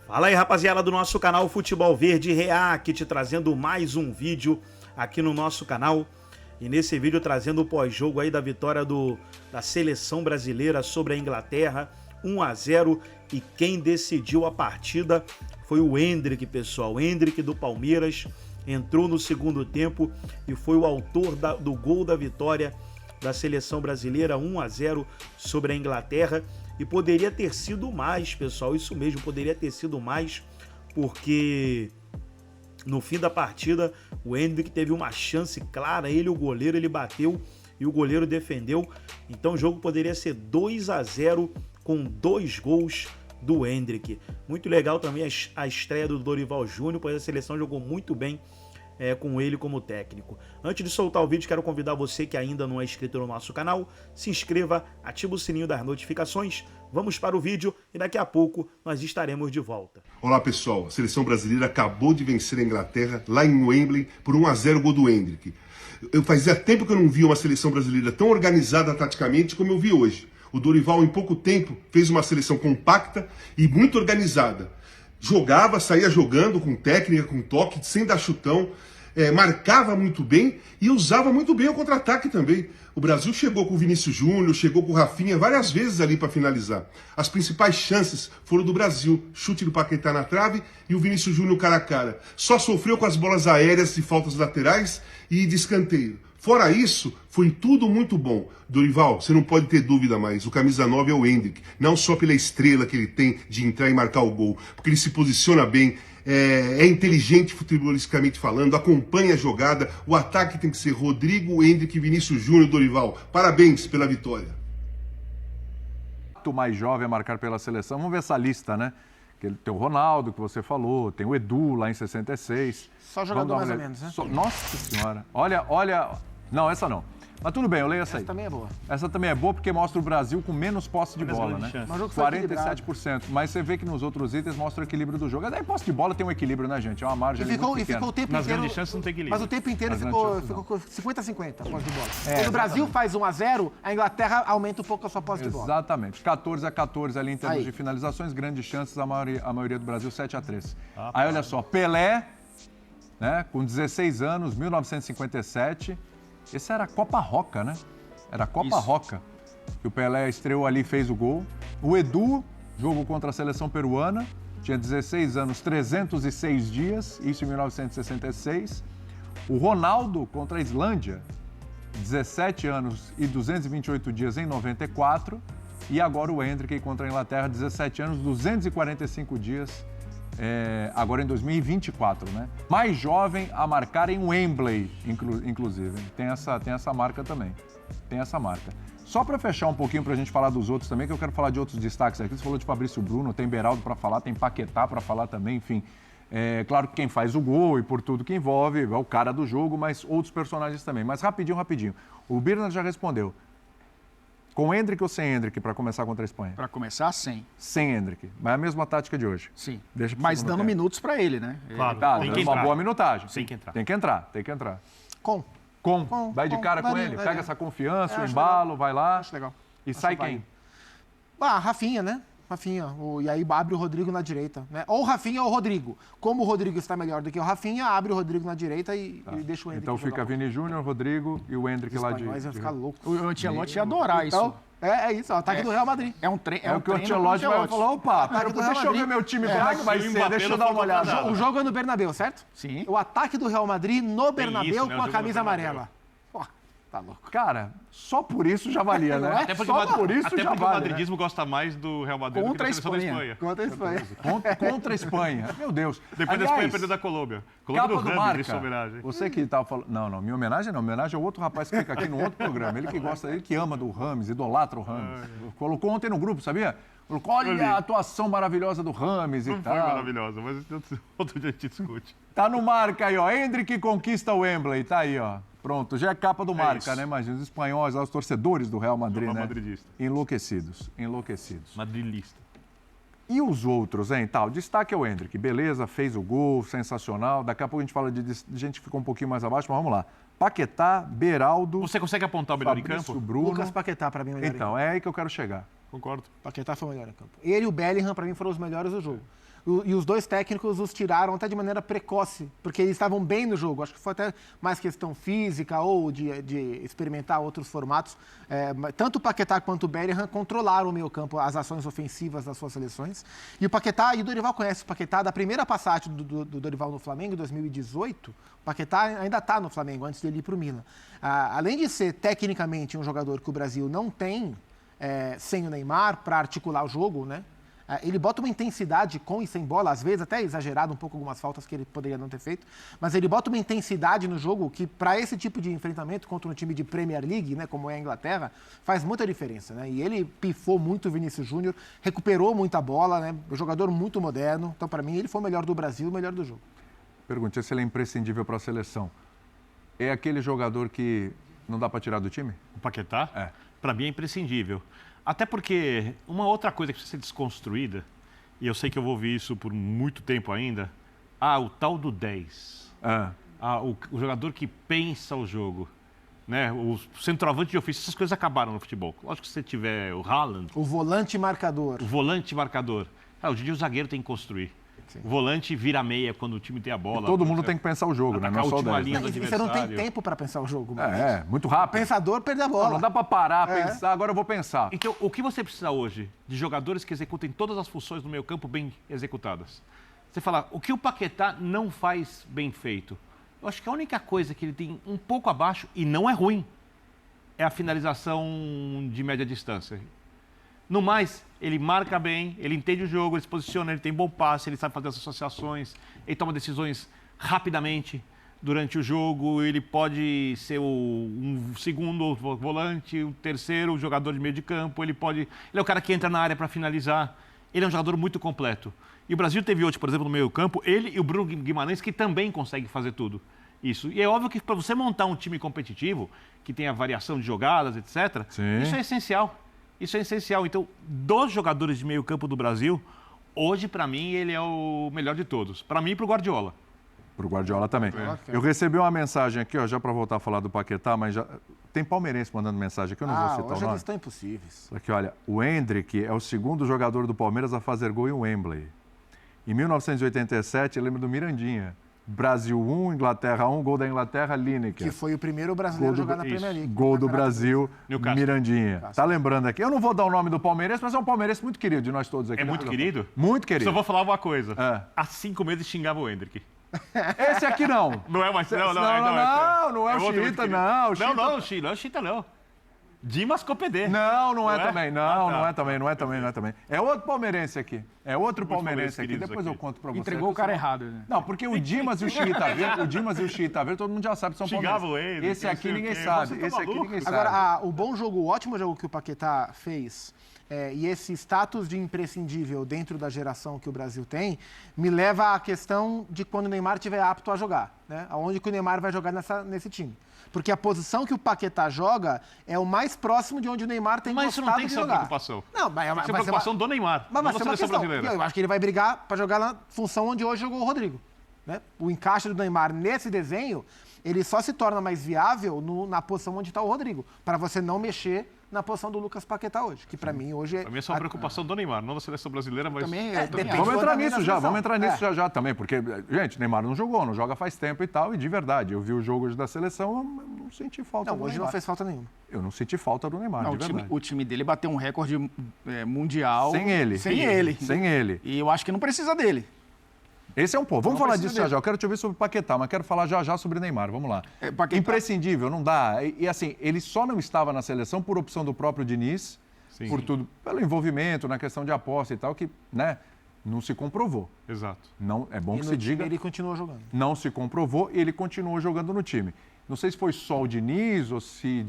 Fala aí, rapaziada do nosso canal Futebol Verde React, trazendo mais um vídeo aqui no nosso canal. E nesse vídeo trazendo o pós-jogo aí da vitória da seleção brasileira sobre a Inglaterra, 1-0. E quem decidiu a partida foi o Endrick, pessoal. O Endrick do Palmeiras entrou no segundo tempo e foi o autor do gol da vitória da seleção brasileira, 1-0 sobre a Inglaterra. E poderia ter sido mais, pessoal, isso mesmo, poderia ter sido mais, porque no fim da partida o Endrick teve uma chance clara, o goleiro, ele bateu e o goleiro defendeu. Então o jogo poderia ser 2-0 com 2 gols do Endrick. Muito legal também a estreia do Dorival Júnior, pois a seleção jogou muito bem com ele como técnico. Antes de soltar o vídeo, quero convidar você que ainda não é inscrito no nosso canal, se inscreva, ativa o sininho das notificações, vamos para o vídeo e daqui a pouco nós estaremos de volta. Olá pessoal, a seleção brasileira acabou de vencer a Inglaterra lá em Wembley por 1-0 gol do Endrick. Fazia tempo que eu não via uma seleção brasileira tão organizada taticamente como eu vi hoje. O Dorival em pouco tempo fez uma seleção compacta e muito organizada. Jogava, saía jogando com técnica, com toque, sem dar chutão, marcava muito bem e usava muito bem o contra-ataque também. O Brasil chegou com o Vinícius Júnior, chegou com o Rafinha várias vezes ali para finalizar. As principais chances foram do Brasil, chute do Paquetá na trave e o Vinícius Júnior cara a cara. Só sofreu com as bolas aéreas e faltas laterais e de escanteio. Fora isso, foi tudo muito bom. Dorival, você não pode ter dúvida mais, o camisa 9 é o Endrick, não só pela estrela que ele tem de entrar e marcar o gol, porque ele se posiciona bem, é inteligente futebolisticamente falando, acompanha a jogada, o ataque tem que ser Rodrigo, Endrick e Vinícius Júnior. Dorival, parabéns pela vitória. O mais jovem a marcar pela seleção, vamos ver essa lista, né? Tem o Ronaldo, que você falou, tem o Edu lá em 66. Só jogador mais ou menos, né? Nossa senhora, olha... Não, essa não. Mas tudo bem, eu leio essa aí. Essa também é boa. Essa também é boa porque mostra o Brasil com menos posse de bola, né? Mas o jogo foi 47%. Mas você vê que nos outros itens mostra o equilíbrio do jogo. Aí posse de bola tem um equilíbrio, né, gente? É uma margem ali muito pequena. E ficou o tempo Nas inteiro... grandes chances não tem equilíbrio. Mas o tempo inteiro ficou 50-50 a posse de bola. Quando o Brasil faz 1-0, a Inglaterra aumenta um pouco a sua posse de bola. Exatamente. 14-14 ali em termos de finalizações, grandes chances, a maioria do Brasil 7-3. Aí olha só, Pelé, né, com 16 anos, 1957. Esse era a Copa Roca, né? Era a Copa Roca, que o Pelé estreou ali e fez o gol. O Edu, jogo contra a seleção peruana, tinha 16 anos, 306 dias, isso em 1966. O Ronaldo contra a Islândia, 17 anos e 228 dias em 94. E agora o Endrick contra a Inglaterra, 17 anos, 245 dias, agora em 2024, né? Mais jovem a marcar em Wembley, inclusive. Tem essa marca também. Tem essa marca. Só para fechar um pouquinho, para a gente falar dos outros também, que eu quero falar de outros destaques aqui. Você falou de Fabrício Bruno, tem Beraldo para falar, tem Paquetá para falar também, enfim. Claro que quem faz o gol e por tudo que envolve é o cara do jogo, mas outros personagens também. Mas rapidinho. O Birna já respondeu. Com Endrick ou sem Endrick para começar contra a Espanha? Para começar, sem. Sem Endrick. Mas é a mesma tática de hoje. Sim. Mas dando minutos para ele, né? Claro, tem que uma boa minutagem. Tem que entrar. Tem que entrar. Vai de cara com ele, pega essa confiança, o embalo, vai lá. Acho legal. E sai quem? Rafinha, né? Rafinha. E aí abre o Rodrigo na direita, né? Ou o Rafinha ou o Rodrigo. Como o Rodrigo está melhor do que o Rafinha, abre o Rodrigo na direita e deixa o Endrick. Então fica Vini Júnior, Rodrigo e o Endrick lá de... Vai ficar louco. O Ancelotti ia adorar isso. É isso, o ataque do Real Madrid. É o que o Ancelotti vai falar, opa, deixa eu ver meu time como é que vai ser, deixa eu dar uma olhada. O jogo é no Bernabéu, certo? Sim. O ataque do Real Madrid no Bernabéu isso, né? com O a jogo camisa no Bernabéu. amarela. Pô, tá louco. Cara, só por isso já valia, né? Até porque, só por isso até já porque o vale, madridismo gosta mais do Real Madrid do que da seleção da Espanha. Contra a Espanha. Contra a Espanha. Meu Deus. Depois da Espanha perdeu da Colômbia. Capa do do Ramos, Marca. isso é homenagem. Você que estava falando... Não, minha homenagem não. Minha homenagem é outro rapaz que fica aqui no outro programa. Ele que gosta, ele que ama do Rames, idolatra o Rames. Colocou ontem no grupo, sabia? Colocou, olha a atuação maravilhosa do Rames e tal. Foi maravilhosa, mas outro dia a gente discute. Tá no Marca aí, ó. Endrick conquista o Wembley. Tá aí, ó. Pronto, já é capa do Marca, né? Imagina, os espanhóis, os torcedores do Real Madrid, né? Madridista. Enlouquecidos. Madrilista. E os outros, hein, tal? Destaque é o Endrick. Beleza, fez o gol, sensacional. Daqui a pouco a gente fala de gente que ficou um pouquinho mais abaixo, mas vamos lá. Paquetá, Beraldo... Você consegue apontar o melhor em campo? Bruno. Lucas Paquetá, pra mim, o melhor em campo. Então, é aí que eu quero chegar. Concordo. Paquetá foi o melhor em campo. Ele e o Bellingham, pra mim, foram os melhores do jogo. E os dois técnicos os tiraram até de maneira precoce, porque eles estavam bem no jogo. Acho que foi até mais questão física ou de experimentar outros formatos. Tanto o Paquetá quanto o Bellingham controlaram o meio-campo, as ações ofensivas das suas seleções. E o Paquetá, e o Dorival conhece o Paquetá, da primeira passagem do Dorival no Flamengo, em 2018, o Paquetá ainda está no Flamengo, antes dele ir para o Milan. Além de ser, tecnicamente, um jogador que o Brasil não tem sem o Neymar para articular o jogo, né? Ele bota uma intensidade com e sem bola, às vezes até exagerado um pouco algumas faltas que ele poderia não ter feito, mas ele bota uma intensidade no jogo que, para esse tipo de enfrentamento contra um time de Premier League, né, como é a Inglaterra, faz muita diferença, né? E ele pifou muito o Vinícius Júnior, recuperou muita bola, né? Um jogador muito moderno. Então, para mim, ele foi o melhor do Brasil, o melhor do jogo. Pergunta se ele é imprescindível para a seleção. É aquele jogador que não dá para tirar do time? O Paquetá? É. Para mim é imprescindível. Até porque uma outra coisa que precisa ser desconstruída, e eu sei que eu vou ouvir isso por muito tempo ainda, o tal do 10. O jogador que pensa o jogo. Né? O centroavante de ofício, essas coisas acabaram no futebol. Lógico que se você tiver o Haaland... O volante marcador. O volante marcador. Hoje em dia o zagueiro tem que construir. Sim. O volante vira meia quando o time tem a bola. E todo mundo tem que pensar o jogo, né? Não só o 10. E você não tem tempo para pensar o jogo. Muito rápido. O pensador perde a bola. Não dá para parar, pensar, agora eu vou pensar. Então, o que você precisa hoje de jogadores que executem todas as funções no meio campo bem executadas? Você fala, o que o Paquetá não faz bem feito? Eu acho que a única coisa que ele tem um pouco abaixo, e não é ruim, é a finalização de média distância. No mais, ele marca bem, ele entende o jogo, ele se posiciona, ele tem bom passe, ele sabe fazer as associações, ele toma decisões rapidamente durante o jogo, ele pode ser um segundo volante, um terceiro jogador de meio de campo, ele é o cara que entra na área para finalizar, ele é um jogador muito completo. E o Brasil teve hoje, por exemplo, no meio campo, ele e o Bruno Guimarães, que também conseguem fazer tudo isso. E é óbvio que para você montar um time competitivo, que tenha variação de jogadas, etc., isso é essencial. Isso é essencial. Então, dos jogadores de meio campo do Brasil, hoje, para mim, ele é o melhor de todos. Para mim e para o Guardiola. Para o Guardiola também. Eu recebi uma mensagem aqui, já para voltar a falar do Paquetá, mas já tem palmeirense mandando mensagem aqui, eu não vou citar o nome. Hoje eles estão impossíveis. Aqui, olha, o Endrick é o segundo jogador do Palmeiras a fazer gol em Wembley. Em 1987, eu lembro do Mirandinha. Brasil 1, Inglaterra 1, gol da Inglaterra, Lineker. Que foi o primeiro brasileiro a jogar na Premier League. Gol do Brasil, Mirandinha. Tá lembrando aqui. Eu não vou dar o nome do palmeirense, mas é um palmeirense muito querido de nós todos aqui. É muito querido? Muito querido. Só vou falar uma coisa. Há 5 meses xingava o Endrick. Esse aqui não. Não é mais... Não é o Chita, não. Não é o Chita, não. Dimas Copedê. Não é também. Não é também. É outro palmeirense aqui. É outro palmeirense aqui. Depois eu conto pra você. Entregou o cara errado, né? Não, porque o Dimas e o Chita Verde, todo mundo já sabe que são palmeirenses. Esse aqui ninguém sabe. Agora, o bom jogo, o ótimo jogo que o Paquetá fez, e esse status de imprescindível dentro da geração que o Brasil tem, me leva à questão de quando o Neymar estiver apto a jogar, né? Aonde que o Neymar vai jogar nesse time. Porque a posição que o Paquetá joga é o mais próximo de onde o Neymar tem gostado de jogar. Mas isso não tem que ser preocupação. Não, mas é preocupação do Neymar, não da seleção brasileira. Eu acho que ele vai brigar para jogar na função onde hoje jogou o Rodrigo. Né? O encaixe do Neymar nesse desenho, ele só se torna mais viável na posição onde está o Rodrigo, para você não mexer na posição do Lucas Paquetá hoje, que para mim hoje é... Para mim é só uma preocupação do Neymar, não da seleção brasileira, mas... Vamos entrar nisso já também, porque, gente, Neymar não joga faz tempo e tal, e de verdade, eu vi o jogo hoje da seleção, eu não senti falta do Neymar. Não, hoje não fez falta nenhuma. Eu não senti falta do Neymar, de verdade. O time dele bateu um recorde mundial... Sem ele. E eu acho que não precisa dele. Esse é um ponto. Vamos falar disso já. Eu quero te ouvir sobre o Paquetá, mas quero falar já sobre Neymar. Vamos lá. Imprescindível, não dá. E assim, ele só não estava na seleção por opção do próprio Diniz, por tudo, pelo envolvimento na questão de aposta e tal, que, né, não se comprovou. Exato. Não, é bom que se diga. Ele continuou jogando. Não se comprovou e ele continuou jogando no time. Não sei se foi só o Diniz ou se...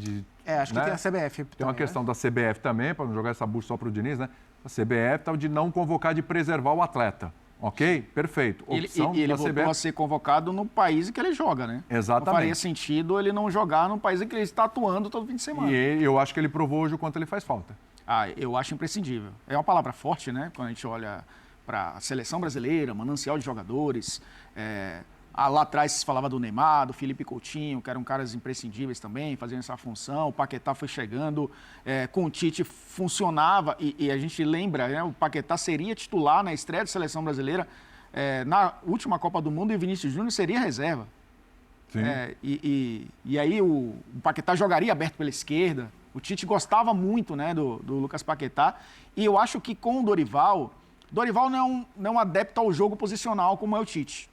acho que tem a CBF. Tem uma questão da CBF também, para não jogar essa bucha só para o Diniz, né? A CBF tal de não convocar, de preservar o atleta. Ok? Perfeito. Ele voltou a ser convocado no país em que ele joga, né? Exatamente. Não faria sentido ele não jogar no país em que ele está atuando todo fim de semana. E eu acho que ele provou hoje o quanto ele faz falta. Eu acho imprescindível. É uma palavra forte, né? Quando a gente olha para a seleção brasileira, manancial de jogadores, Lá atrás se falava do Neymar, do Felipe Coutinho, que eram caras imprescindíveis também, fazendo essa função. O Paquetá foi chegando, com o Tite funcionava, e a gente lembra, né, o Paquetá seria titular na estreia da Seleção Brasileira na última Copa do Mundo, e o Vinícius Júnior seria reserva. Sim. E aí o Paquetá jogaria aberto pela esquerda. O Tite gostava muito, né, do Lucas Paquetá. E eu acho que com o Dorival não é um adepto ao jogo posicional como é o Tite.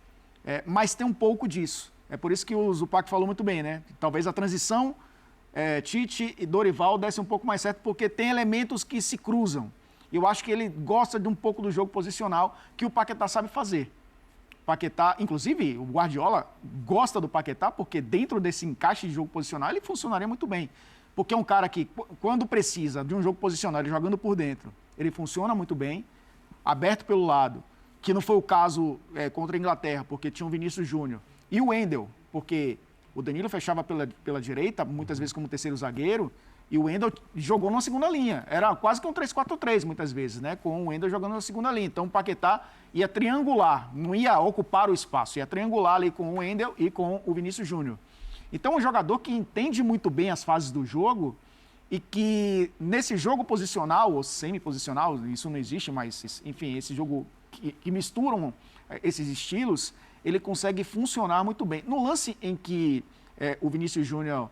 Mas tem um pouco disso. É por isso que o Zupac falou muito bem, né? Talvez a transição Tite e Dorival desse um pouco mais certo, porque tem elementos que se cruzam. E eu acho que ele gosta de um pouco do jogo posicional que o Paquetá sabe fazer. Paquetá, inclusive, o Guardiola gosta do Paquetá, porque dentro desse encaixe de jogo posicional ele funcionaria muito bem. Porque é um cara que, quando precisa de um jogo posicional, ele jogando por dentro, ele funciona muito bem, aberto pelo lado, que não foi o caso contra a Inglaterra, porque tinha o Vinícius Júnior, e o Wendel, porque o Danilo fechava pela direita, muitas vezes como terceiro zagueiro, e o Wendel jogou numa segunda linha. Era quase que um 3-4-3, muitas vezes, né? Com o Wendel jogando na segunda linha. Então o Paquetá ia triangular, não ia ocupar o espaço, ia triangular ali com o Wendel e com o Vinícius Júnior. Então um jogador que entende muito bem as fases do jogo e que nesse jogo posicional ou semi-posicional, isso não existe, mas enfim, esse jogo que misturam esses estilos, ele consegue funcionar muito bem. No lance em que o Vinícius Júnior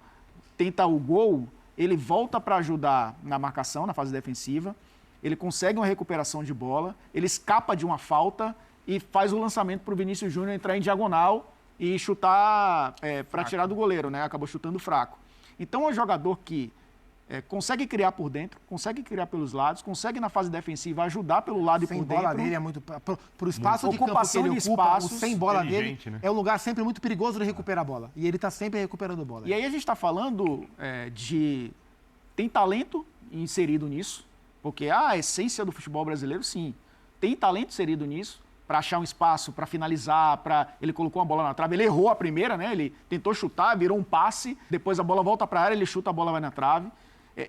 tenta o gol, ele volta para ajudar na marcação, na fase defensiva, ele consegue uma recuperação de bola, ele escapa de uma falta e faz o lançamento para o Vinícius Júnior entrar em diagonal e chutar para tirar do goleiro, né? Acabou chutando fraco. Então é um jogador que consegue criar por dentro, consegue criar pelos lados, consegue na fase defensiva ajudar pelo lado e por dentro. Sem bola dele é muito... Pro espaço de campo que ele ocupa, o sem bola dele, né? É um lugar sempre muito perigoso de recuperar a bola. E ele está sempre recuperando a bola. E aí a gente está falando tem talento inserido nisso, porque a essência do futebol brasileiro, sim, tem talento inserido nisso, para achar um espaço, para finalizar, ele colocou uma bola na trave, ele errou a primeira, né? Ele tentou chutar, virou um passe, depois a bola volta para a área, ele chuta, a bola vai na trave.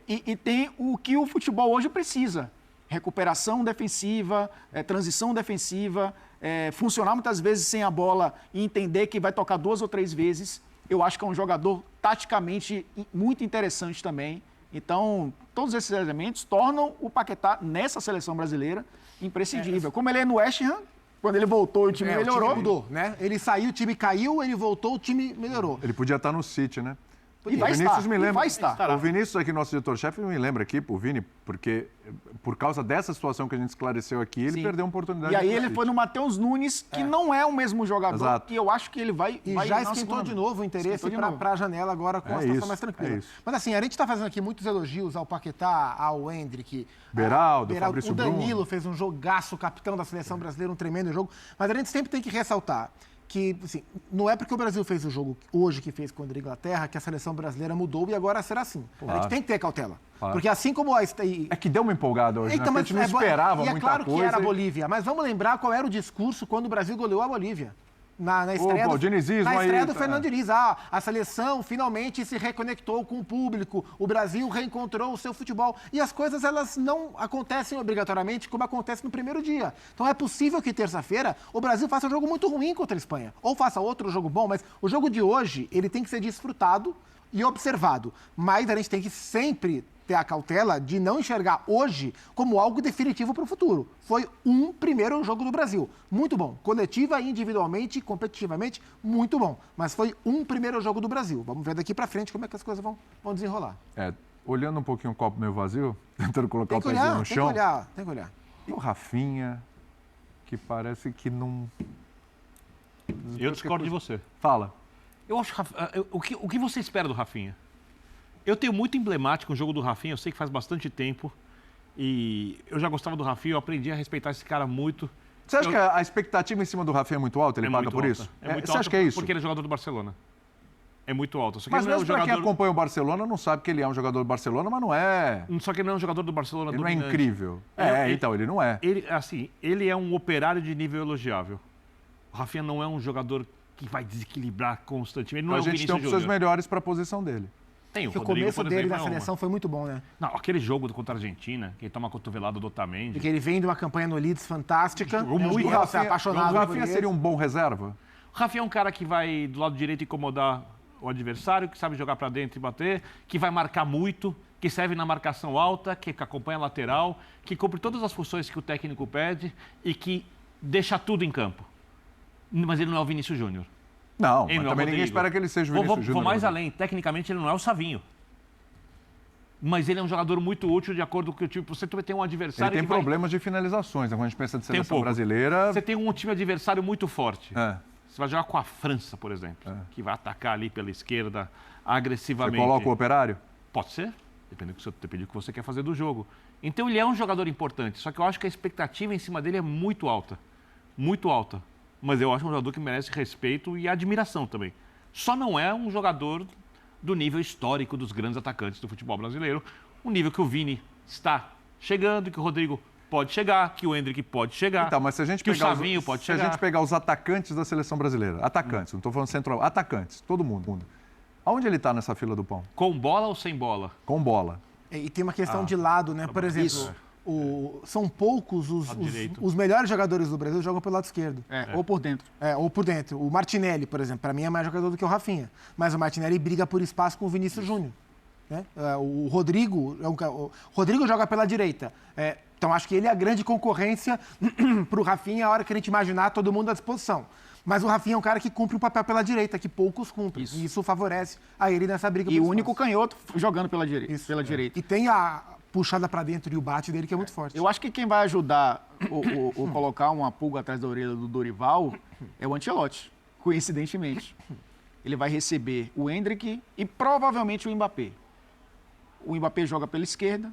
E tem o que o futebol hoje precisa. Recuperação defensiva, transição defensiva, funcionar muitas vezes sem a bola e entender que vai tocar 2 ou 3 vezes. Eu acho que é um jogador taticamente muito interessante também. Então, todos esses elementos tornam o Paquetá, nessa seleção brasileira, imprescindível. Como ele é no West Ham, quando ele voltou, o time melhorou. O time mudou, né? Ele saiu, o time caiu, ele voltou, o time melhorou. Ele podia estar no City, né? E vai vai estar. O Vinícius aqui, nosso diretor-chefe, me lembra aqui, o Vini, porque por causa dessa situação que a gente esclareceu aqui, ele perdeu uma oportunidade. E aí ele foi no Matheus Nunes, que não é o mesmo jogador. Exato. E eu acho que ele vai... E já esquentou de novo o interesse para a janela agora com a situação mais tranquila. Mas assim, a gente está fazendo aqui muitos elogios ao Paquetá, ao Endrick, Beraldo, Fabrício Bruno. O Danilo Bruno fez um jogaço, capitão da seleção brasileira, um tremendo jogo. Mas a gente sempre tem que ressaltar que, assim, não é porque o Brasil fez o jogo hoje que fez contra a Inglaterra que a seleção brasileira mudou e agora será assim. Claro. A gente tem que ter cautela. Claro. Porque assim como... É que deu uma empolgada hoje, então, né? A gente não esperava muita coisa. E é claro que era a Bolívia, mas vamos lembrar qual era o discurso quando o Brasil goleou a Bolívia. Na estreia do Fernando Diniz. A seleção finalmente se reconectou com o público, o Brasil reencontrou o seu futebol. E as coisas, elas não acontecem obrigatoriamente como acontece no primeiro dia. Então é possível que terça-feira o Brasil faça um jogo muito ruim contra a Espanha. Ou faça outro jogo bom, mas o jogo de hoje, ele tem que ser desfrutado e observado. Mas a gente tem que sempre ter a cautela de não enxergar hoje como algo definitivo para o futuro. Foi um primeiro jogo do Brasil. Muito bom. Coletiva, individualmente, competitivamente, muito bom. Mas foi um primeiro jogo do Brasil. Vamos ver daqui para frente como é que as coisas vão desenrolar. Olhando um pouquinho o copo meio vazio, tentando colocar o pezinho no chão. Tem que olhar. E o Rafinha, que parece que não... Eu discordo de você. Fala. Eu acho o que você espera do Rafinha? Eu tenho muito emblemático o jogo do Rafinha, eu sei que faz bastante tempo. E eu já gostava do Rafinha, eu aprendi a respeitar esse cara muito. Você acha que a expectativa em cima do Rafinha é muito alta? Ele paga por isso? É muito você alta acha que é isso? Porque ele é jogador do Barcelona. É muito alto. Só que mas ele não mesmo para quem acompanha o Barcelona, não sabe que ele é um jogador do Barcelona, mas não é... Só que ele não é um jogador do Barcelona ele dominante. Não é incrível. Então, ele não é. Ele é um operário de nível elogiável. O Rafinha não é um jogador que vai desequilibrar constantemente. Ele não a gente tem opções melhores para a posição dele. Tem, o começo dele na seleção foi muito bom, né? Não, aquele jogo contra a Argentina, que ele toma a cotovelada do Otamendi. Porque ele vem de uma campanha no Leeds fantástica. Jogou muito. O Rafinha, apaixonado. O Rafinha seria um bom reserva? O O Rafinha é um cara que vai do lado direito incomodar o adversário, que sabe jogar para dentro e bater, que vai marcar muito, que serve na marcação alta, que acompanha a lateral, que cumpre todas as funções que o técnico pede e que deixa tudo em campo. Mas ele não é o Vinícius Júnior. Não, Ele mas não é o também ninguém Rodrigo. espera que ele seja o Vinícius Júnior. Vou mais além. Tecnicamente, ele não é o Savinho. Mas ele é um jogador muito útil de acordo com o time. Você também tem um adversário Ele tem que vai... problemas de finalizações, né? Quando a gente pensa de Tem um seleção pouco. brasileira... Você tem um time adversário muito forte. É. Você vai jogar com a França, por exemplo, que vai atacar ali pela esquerda agressivamente. Você coloca o Operário? Pode ser, depende do que você quer fazer do jogo. Então ele é um jogador importante, só que eu acho que a expectativa em cima dele é muito alta. Muito alta. Mas eu acho um jogador que merece respeito e admiração também. Só não é um jogador do nível histórico dos grandes atacantes do futebol brasileiro. Um nível que o Vini está chegando, que o Rodrigo pode chegar, que o Endrick pode chegar, Então, mas se a gente que o pegar Savinho pode se a chegar. gente pegar os atacantes da seleção brasileira, atacantes, não estou falando central, atacantes, todo mundo. Aonde ele está nessa fila do pão? Com bola ou sem bola? Com bola. E tem uma questão de lado, né? Por exemplo, Isso. são poucos Lado direito. os melhores jogadores do Brasil jogam pelo lado esquerdo. Ou por dentro. Ou por dentro. O Martinelli, por exemplo, para mim é mais jogador do que o Rafinha. Mas o Martinelli briga por espaço com o Vinícius Júnior. Né? O Rodrigo, o Rodrigo joga pela direita. Então acho que ele é a grande concorrência para o Rafinha a hora que a gente imaginar todo mundo à disposição. Mas o Rafinha é um cara que cumpre um papel pela direita, que poucos cumprem. Isso. E isso favorece a ele nessa briga E por o único espaço. canhoto jogando pela direita. Isso. Pela direita. E tem a puxada para dentro e o bate dele que é muito forte. Eu acho que quem vai ajudar o colocar uma pulga atrás da orelha do Dorival é o Ancelotti, coincidentemente. Ele vai receber o Endrick e provavelmente o Mbappé. O Mbappé joga pela esquerda,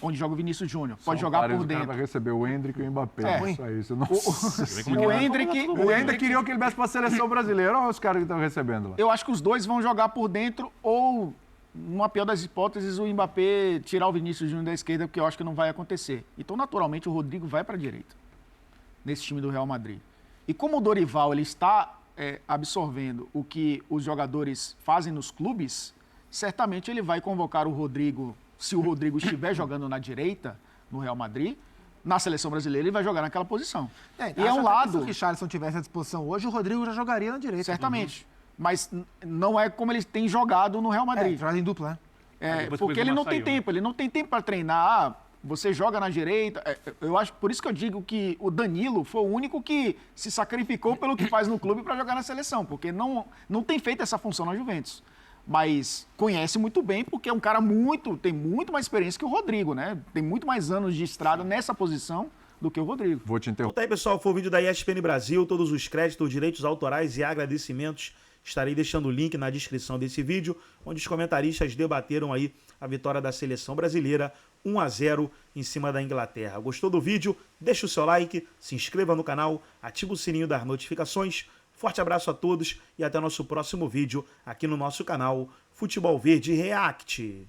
onde joga o Vinícius Júnior. Pode jogar por O cara dentro. vai receber o Endrick e o Mbappé. É. Isso aí. Isso não... O Endrick, O Endrick queria que ele viesse para a seleção brasileira. Olha os caras que estão recebendo lá. eu acho que os dois vão jogar por dentro ou, numa pior das hipóteses, o Mbappé tirar o Vinícius Júnior da esquerda, porque eu acho que não vai acontecer. Então, naturalmente, o Rodrigo vai para a direita, nesse time do Real Madrid. E como o Dorival ele está absorvendo o que os jogadores fazem nos clubes, certamente ele vai convocar o Rodrigo, se o Rodrigo estiver jogando na direita, no Real Madrid, na seleção brasileira ele vai jogar naquela posição. E é um lado... Se o Richarlison tivesse à disposição hoje, o Rodrigo já jogaria na direita. Certamente. Mas não é como ele tem jogado no Real Madrid. Jogada em dupla, né? depois Porque que o ele Benzema não tem saiu, né? tempo, ele não tem tempo para treinar. Você joga na direita. Eu acho, por isso que eu digo que o Danilo foi o único que se sacrificou pelo que faz no clube para jogar na seleção, porque não tem feito essa função na Juventus. Mas conhece muito bem, porque é um cara tem muito mais experiência que o Rodrigo, né? Tem muito mais anos de estrada nessa posição do que o Rodrigo. Vou te interromper. Tá aí, pessoal, foi o vídeo da ESPN Brasil, todos os créditos, direitos autorais e agradecimentos. Estarei deixando o link na descrição desse vídeo, onde os comentaristas debateram aí a vitória da seleção brasileira 1-0 em cima da Inglaterra. Gostou do vídeo? Deixa o seu like, se inscreva no canal, ativa o sininho das notificações. Forte abraço a todos e até nosso próximo vídeo aqui no nosso canal Futebol Verde React.